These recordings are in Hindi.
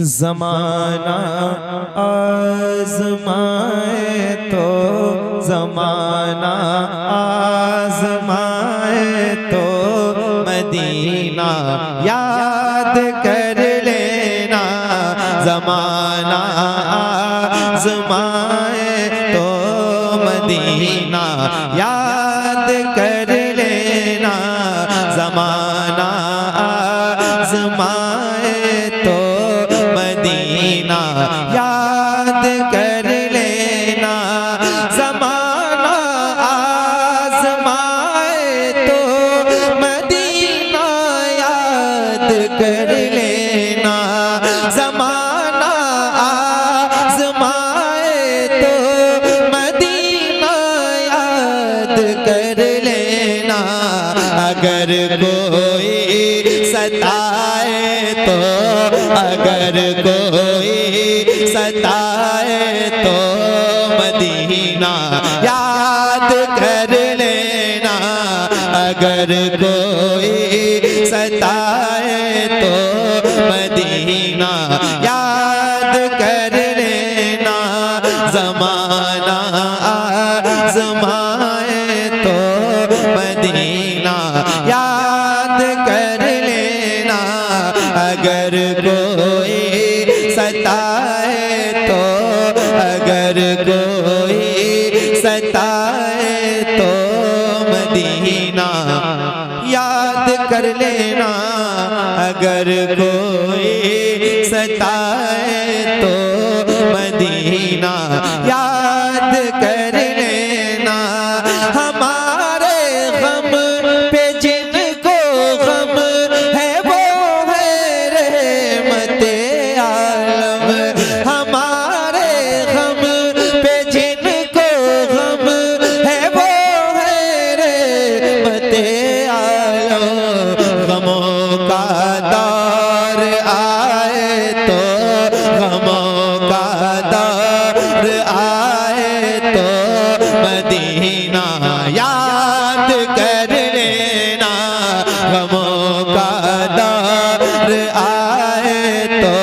ज़माना आज़माए तो ज़माना आज़माए तो मदीना याद कर लेना। ज़माना आज़माए तो मदीना याद कर लेना। ज़माना आज़माए तो मदीना याद कर लेना। ज़माना आज़माए तो मदीना याद कर लेना। ज़माना आज़माए तो मदीना याद कर लेना। अगर कोई सताए तो, अगर कोई सताए तो मदीना याद कर लेना। अगर कोई सताए तो मदीना याद कर लेना। ज़माना आज़माए तो मदीना याद कर लेना। अगर कोई सताए तो, अगर कोई सताए तो मदीना याद कर लेना। अगर कोई सताए तो मदीना याद कर लेना। हमारे गम पे जिनको गम है वो है रहमते आलम। हमारे गम पे जिनको गम है वो है रहमते आलम। गमों का दौर आए तो, गमों का दौर आए तो मदीना याद कर लेना। गमों का दौर आए तो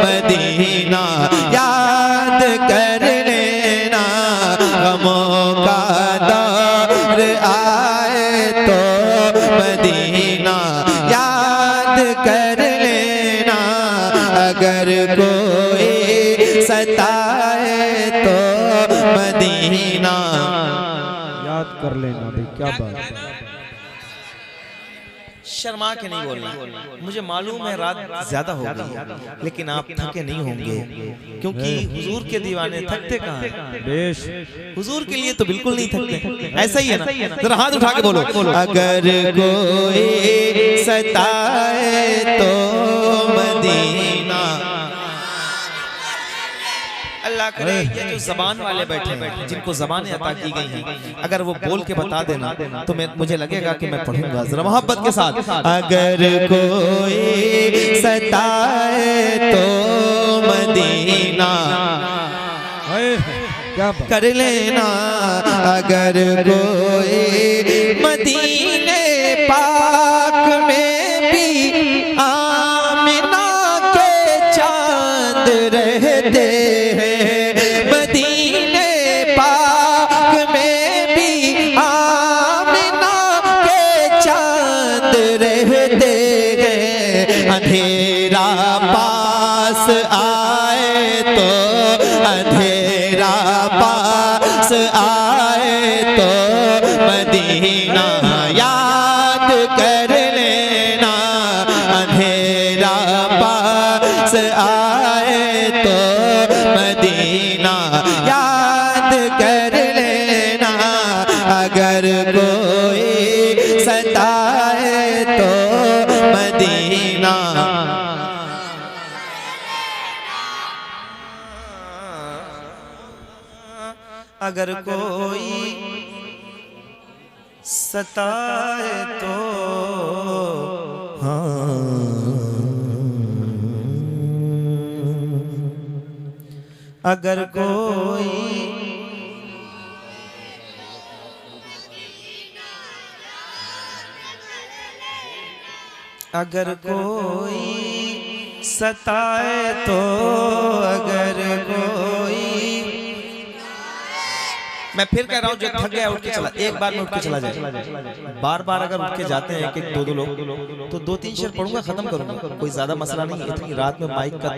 मदीना याद कर लेना। गमों का दौर आए तो मदीना याद कर लेना। अगर कोई सताए तो मदीना याद कर लेना भाई, क्या बात है। शर्मा के नहीं बोलना। मुझे मालूम है रात ज्यादा हो गई है, लेकिन आप थके नहीं होंगे क्योंकि हुजूर के दीवाने थकते कहाँ हैं? बेश हुजूर के लिए तो बिल्कुल नहीं थकते। ऐसा ही है ना? जरा हाथ उठा के बोलो, अगर कोई सताए तो मदीना। अल्लाह करे ये जो ज़बान वाले बैठे हैं, जिनको ज़बानें अता की गई हैं, अगर वो बोल के बता देना तो मुझे लगेगा कि मैं पढ़ूंगा जरा मोहब्बत के साथ। अगर कोई सताए तो मदीना क्या बात। कर लेना। अगर कोई मदीने पाक में भी आमिना के चांद रहते हैं। मदीने पाक में भी आमिना के चांद रहते हैं। अंधेरा पास आए तो, अंधेरा पास आए तो मदीना याद कर लेना। अंधेरा पास आए तो मदीना याद कर लेना। अगर कोई सताए तो मदीना अगर कोई सताए तो अगर कोई अगर कोई सताए तो अगर कोई, मैं फिर कह रहा हूं जो थक गया उठ के चला, एक बार में उठ के चला जाए। बार बार अगर उठ के जाते हैं एक एक दो दो लोग तो दो तीन शेर पढ़ूंगा, खत्म करूंगा, कोई ज्यादा मसला नहीं है। इतनी रात में माइक का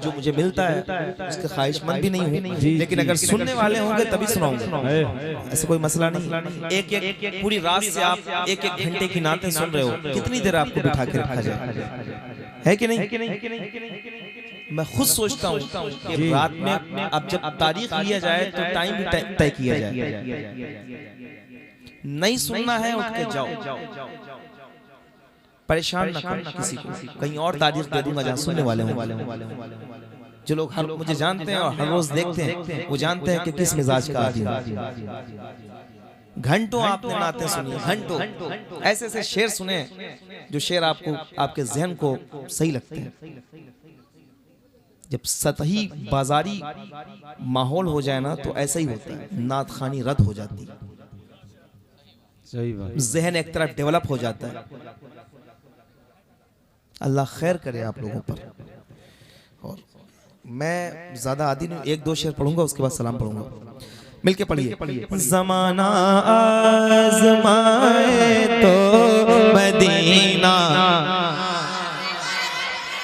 जो मुझे मिलता है उसका ख्वाहिशमंद भी नहीं हूँ, लेकिन अगर सुनने वाले होंगे तभी सुनाऊंगा, ऐसे कोई मसला नहीं। एक एक पूरी रात से आप एक एक घंटे की नातें सुन रहे हो, कितनी देर आपको बिठा के रखा जाए, है कि नहीं? मैं खुद सोचता हूँ कि रात में अब जब तारीख लिया जाए तो टाइम भी तय किया जाए। नहीं सुनना है उठ के जाओ, परेशान ना करो किसी को, कहीं और तारीख दे दूंगा जहाँ सुनने वाले हों। जो लोग हर मुझे जानते हैं और हर रोज देखते हैं वो जानते हैं कि किस मिजाज का आदमी है। घंटों आपने नाते सुनी, घंटों ऐसे ऐसे शेर सुने जो शेर आपको आपके जहन को सही लगते हैं। जब सतही बाजारी माहौल हो जाए ना तो ऐसा ही होता है, नात खानी रद्द हो जाती है, सही बात। जहन एक तरफ डेवलप हो जाता है। अल्लाह खैर करे आप लोगों पर। और मैं ज्यादा आदि नहीं, एक दो शेर पढ़ूंगा उसके बाद सलाम पढ़ूंगा, मिलके पढ़िए। ज़माना आज़माए तो मदीना,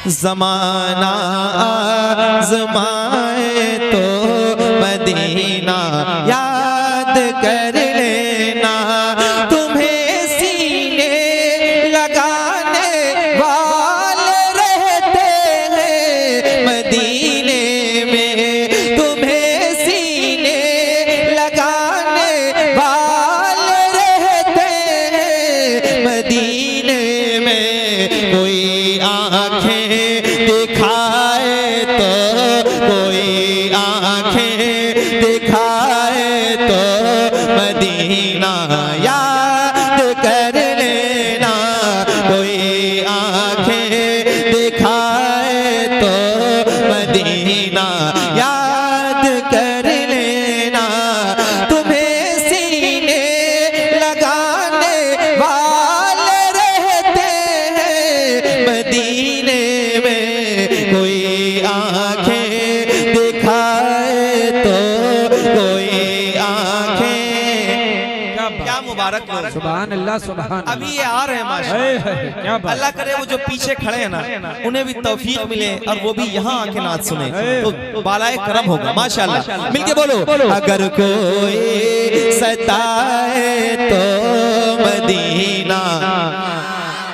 ज़माना आज़माए तो मदीना, याद कर लेना तुम्हें सीने लगाने वाले रहते हैं मदीने में, तुम्हें सीने लगाने वाले रहते हैं मदीने में। कोई आंखें दिखाए तो, कोई आंखें दिखाए तो मदीना याद कर लेना, कोई आंखें दिखाए तो मदीना याद कर लेना, तुम्हें सीने लगाने वाले रहते हैं मदीने में। कोई आंखें दिखाए तो, कोई आंखें, क्या मुबारक लोग, सुभान अल्लाह, सुभान अभी ये आ रहे हैं माशाअल्लाह। क्या बात। अल्लाह करे वो जो पीछे खड़े हैं ना उन्हें भी तौफीक मिले और वो भी यहाँ आके नात सुने तो बालाए करम होगा माशाअल्लाह। मिलके बोलो, अगर कोई सताए तो मदीना।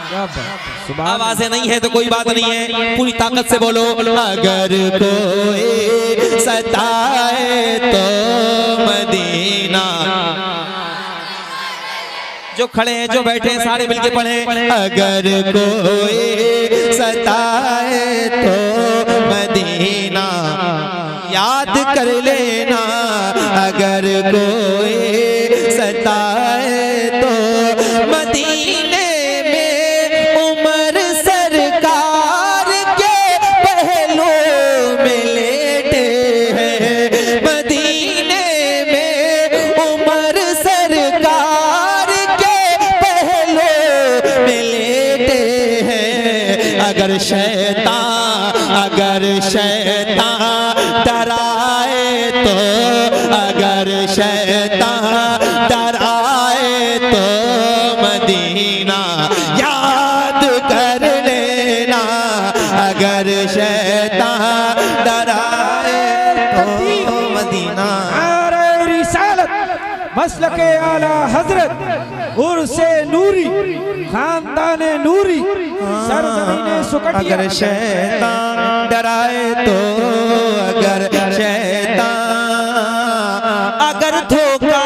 क्या बात। सुभान। आवाजें नहीं है तो कोई बात नहीं है, पूरी ताकत से बोलो, अगर कोई सताए तो मदीना। जो खड़े हैं जो बैठे हैं सारे मिलके पढ़े, अगर कोई सताए तो मदीना याद कर लेना, अगर कोई सताए तो मदीने में उमर सरकार के पहलू में लेटे हैं, मदीने में उमर सरकार के पहलू में लेटे हैं। अगर शैतान डराए तो, अगर शैतान डराए तो मदीना याद कर लेना, अगर शैतान डराए तो मदीना। मसलके आला हजरत उर्से नूरी खानदाने नूरी सरजमीने सुकटिया। अगर शैतान डराए तो, अगर शैतान, अगर धोखा,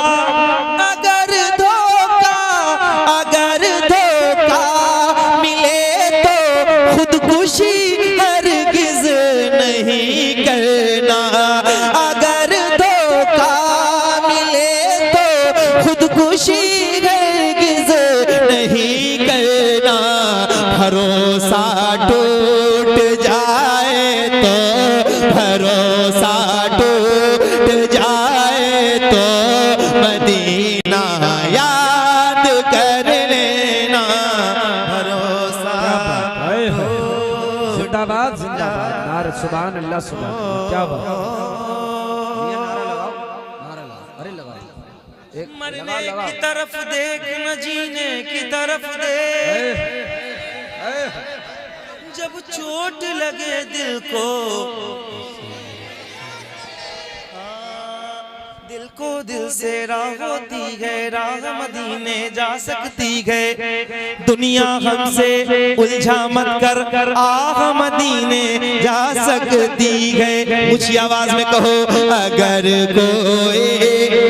अगर धोखा, अगर धोखा मिले तो खुदकुशी हरगिज नहीं करना, अगर धोखा खुदकुशी हरगिज नहीं करना। भरोसा टूट जाए तो, भरोसा यार सुभान अल्लाह सुभान अल्लाह, क्या बात है। ये नारा लगाओ, नारा लगाओ, अरे लगाओ, एक मरने लगाओ, की तरफ देख न जीने की तरफ देख, जब चोट लगे दिल को, दिल को दिल से राह होती है, राह मदीने जा सकती है। दुनिया हमसे उलझा मत कर, आह मदीने जा सकती है। ऊंची आवाज में कहो, अगर कोई,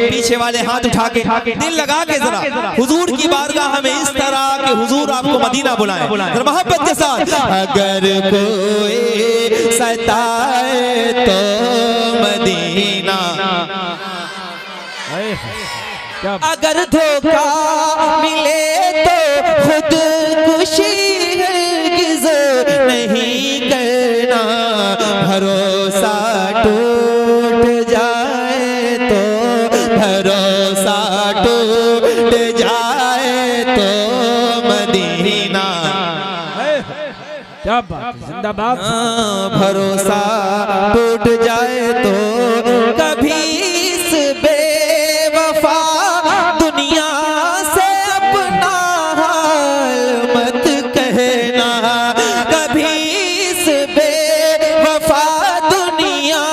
पीछे वाले हाथ उठा के दिल लगा के जरा हुजूर की बारगाह में इस तरह के हुजूर आपको मदीना बुलाए मोहब्बत के साथ। अगर कोई सताए तो मदीना, क्या अगर धोखा मिले तो खुद खुशी हरगिज़ नहीं करना, भरोसा टूट जाए तो, भरोसा टूट जाए तो मदीना, क्या बात है, जिंदाबाद। भरोसा टूट जाए तो कभी इस बेवफा दुनिया से अपना हाल मत कहना, कभी इस बेवफा दुनिया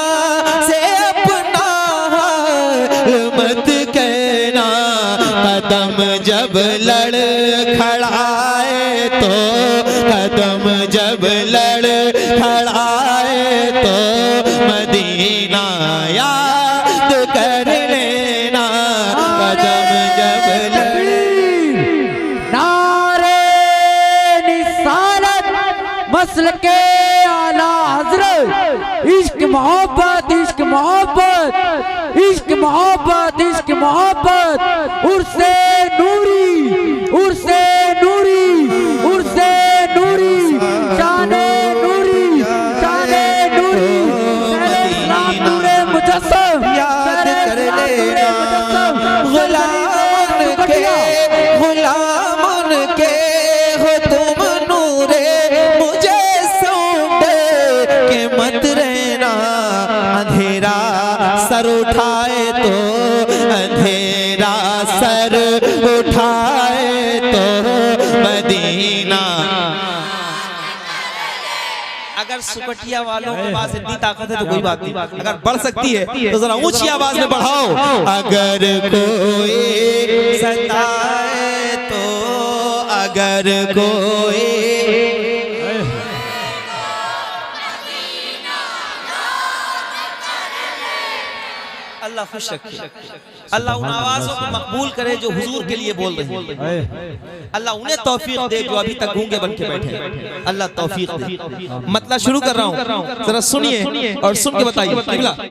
से अपना हाल मत कहना। कदम जब लड़ खड़ाए तो, कदम जब लड़ खड़ाए तो मदीना याद कर लेना, कदम जब लड़। नारे निसारत मसल के आला हजरत, इश्क मोहब्बत, इश्क मोहब्बत, इश्क मोहब्बत, इश्क मोहब्बत, उर्से नूरी, उर्से नूरी, उर्से नूरी, शाने नूरी, शाने नूरी, नूरे मुजस्सम, याद कर लेना, गुलामन के हो तुम नूरे मुझे सूट के मत रहना। अंधेरा सर उठाए तो, अंधेरा सर उठाए तो मदीना। अगर सुकटिया वालों के पास इतनी ताकत है तो कोई बात नहीं, अगर बढ़ सकती है तो जरा ऊंची आवाज में बढ़ाओ। अगर कोई सताए तो, अगर कोई, अल्लाह खुश रखे, अल्लाह उन आवाजों को मकबूल करे जो हुजूर के लिए बोल रहे हैं। अल्लाह उन्हें तौफीक दे जो अभी तक गूंगे बन के बैठे हैं। अल्लाह तौफीक दे। मतलब शुरू कर रहा हूँ, जरा सुनिए और सुन के बताइए।